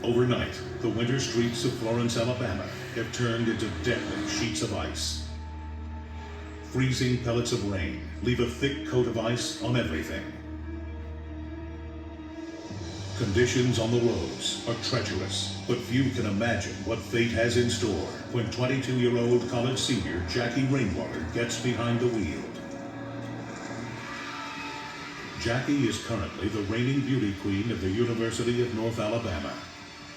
Overnight, the winter streets of Florence, Alabama have turned into deadly sheets of ice. Freezing pellets of rain leave a thick coat of ice on everything. Conditions on the roads are treacherous, but few can imagine what fate has in store when 22-year-old college senior Jacque Rainwater gets behind the wheel. Jacque is currently the reigning beauty queen of the University of North Alabama.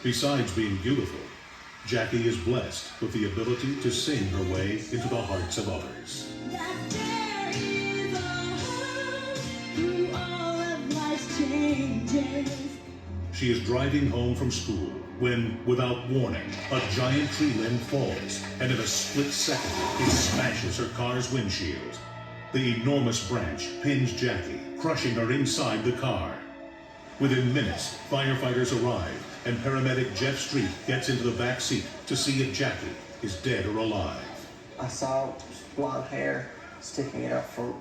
Besides being beautiful, Jacque is blessed with the ability to sing her way into the hearts of others. That there is a hope through all of life's changes. She is driving home from school when, without warning, a giant tree limb falls, and in a split second, it smashes her car's windshield. The enormous branch pins Jacque, crushing her inside the car. Within minutes, firefighters arrive, and paramedic Jeff Street gets into the back seat to see if Jacque is dead or alive. I saw blonde hair sticking out from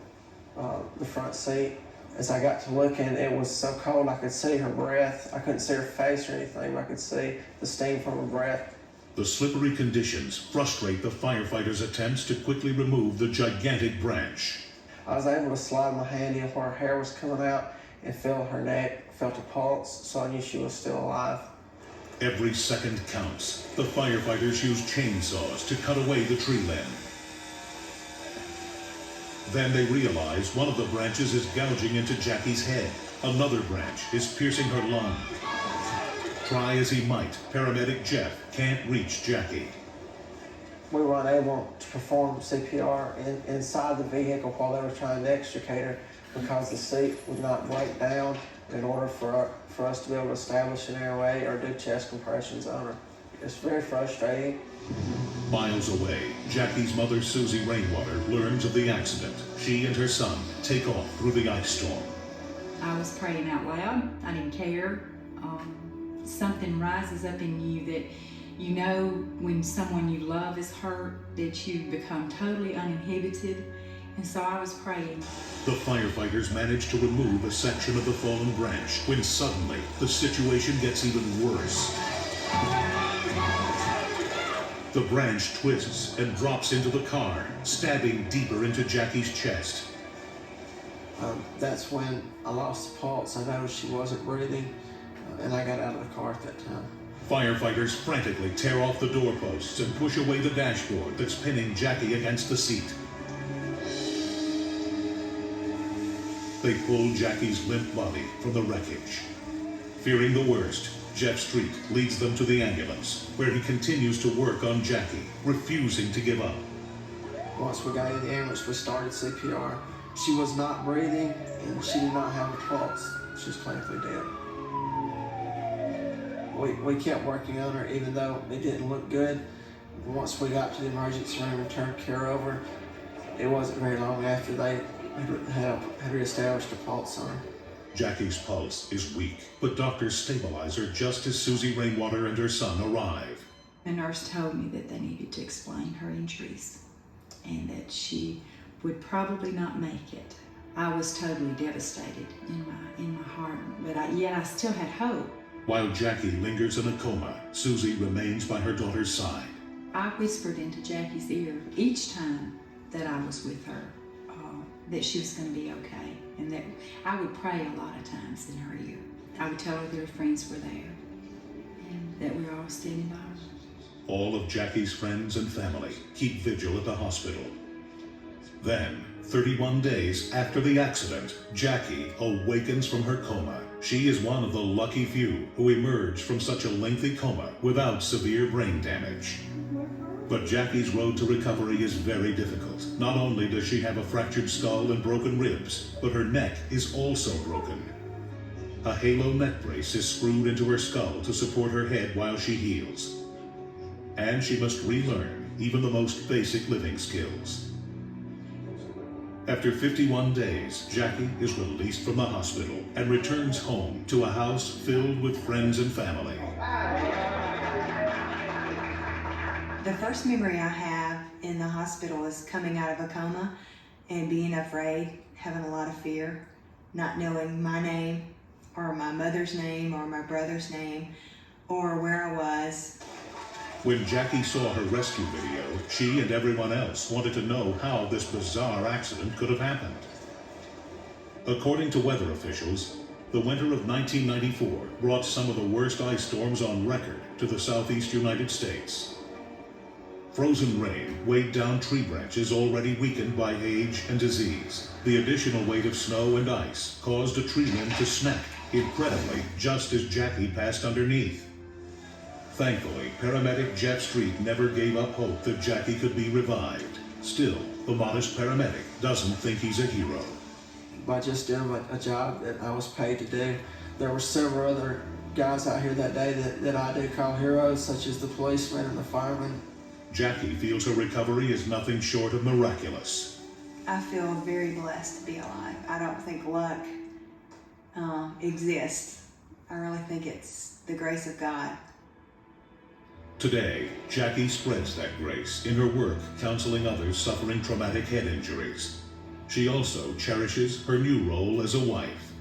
the front seat. As I got to looking, it was so cold I could see her breath. I couldn't see her face or anything, but I could see the steam from her breath. The slippery conditions frustrate the firefighters' attempts to quickly remove the gigantic branch. I was able to slide my hand in where her hair was coming out and feel her neck, felt a pulse, so I knew she was still alive. Every second counts. The firefighters use chainsaws to cut away the tree limb. Then they realize one of the branches is gouging into Jacque's head. Another branch is piercing her lung. Try as he might, paramedic Jeff can't reach Jacque. We were unable to perform CPR inside the vehicle while they were trying to extricate her because the seat would not break down in order for us to be able to establish an airway or do chest compressions on her. It's very frustrating. Miles away, Jacque's mother, Susie Rainwater, learns of the accident. She and her son take off through the ice storm. I was praying out loud. I didn't care. Something rises up in you that you know when someone you love is hurt, that you become totally uninhibited. And so I was praying. The firefighters manage to remove a section of the fallen branch when suddenly the situation gets even worse. The branch twists and drops into the car, stabbing deeper into Jacque's chest. That's when I lost the pulse. I noticed she wasn't breathing, and I got out of the car at that time. Firefighters frantically tear off the doorposts and push away the dashboard that's pinning Jacque against the seat. They pull Jacque's limp body from the wreckage. Fearing the worst, Jeff Street leads them to the ambulance, where he continues to work on Jacque, refusing to give up. Once we got in the ambulance, we started CPR. She was not breathing, and she did not have a pulse. She was clinically dead. We kept working on her, even though it didn't look good. Once we got to the emergency room and turned care over, it wasn't very long after they had reestablished a pulse on her. Jacque's pulse is weak, but doctors stabilize her just as Susie Rainwater and her son arrive. The nurse told me that they needed to explain her injuries and that she would probably not make it. I was totally devastated in my heart, but yet I still had hope. While Jacque lingers in a coma, Susie remains by her daughter's side. I whispered into Jacque's ear each time that I was with her that she was going to be okay, and that I would pray a lot of times in her ear. I would tell her that her friends were there and that we were all standing by her. All of Jacque's friends and family keep vigil at the hospital. Then, 31 days after the accident, Jacque awakens from her coma. She is one of the lucky few who emerge from such a lengthy coma without severe brain damage. But Jacque's road to recovery is very difficult. Not only does she have a fractured skull and broken ribs, but her neck is also broken. A halo neck brace is screwed into her skull to support her head while she heals. And she must relearn even the most basic living skills. After 51 days, Jacque is released from the hospital and returns home to a house filled with friends and family. The first memory I have in the hospital is coming out of a coma and being afraid, having a lot of fear, not knowing my name or my mother's name or my brother's name. or where I was. When Jacque saw her rescue video, she and everyone else wanted to know how this bizarre accident could have happened. According to weather officials, the winter of 1994 brought some of the worst ice storms on record to the southeast United States. Frozen rain weighed down tree branches already weakened by age and disease. The additional weight of snow and ice caused a tree limb to snap, incredibly, just as Jacque passed underneath. Thankfully, paramedic Jeff Street never gave up hope that Jacque could be revived. Still, the modest paramedic doesn't think he's a hero. By just doing a job that I was paid to do. There were several other guys out here that day that I do call heroes, such as the policemen and the firemen. Jacque feels her recovery is nothing short of miraculous. I feel very blessed to be alive. I don't think luck exists. I really think it's the grace of God. Today, Jacque spreads that grace in her work counseling others suffering traumatic head injuries. She also cherishes her new role as a wife.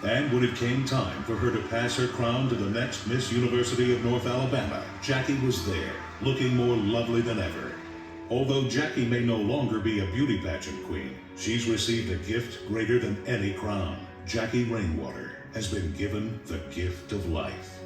And when it came time for her to pass her crown to the next Miss University of North Alabama, Jacque was there, looking more lovely than ever. Although Jacque may no longer be a beauty pageant queen, she's received a gift greater than any crown. Jacque Rainwater has been given the gift of life.